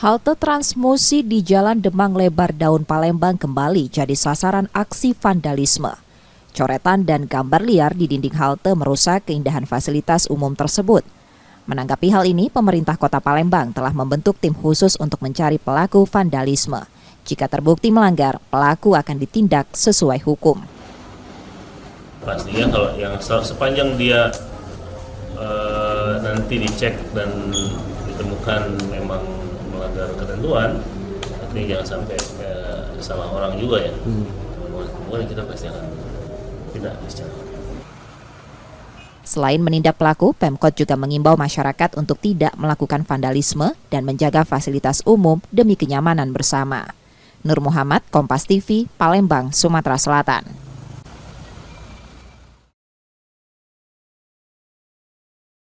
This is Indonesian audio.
Halte Transmusi di Jalan Demang Lebar Daun Palembang kembali jadi sasaran aksi vandalisme. Coretan dan gambar liar di dinding halte merusak keindahan fasilitas umum tersebut. Menanggapi hal ini, pemerintah Kota Palembang telah membentuk tim khusus untuk mencari pelaku vandalisme. Jika terbukti melanggar, pelaku akan ditindak sesuai hukum. Pastinya kalau yang sepanjang dia nanti dicek dan ditemukan memang melanggar ketentuan, artinya jangan sampai salah orang juga ya. Kemudian kita pasti akan tidak secara. Selain menindak pelaku, Pemkot juga mengimbau masyarakat untuk tidak melakukan vandalisme dan menjaga fasilitas umum demi kenyamanan bersama. Nur Muhammad, Kompas TV, Palembang, Sumatera Selatan.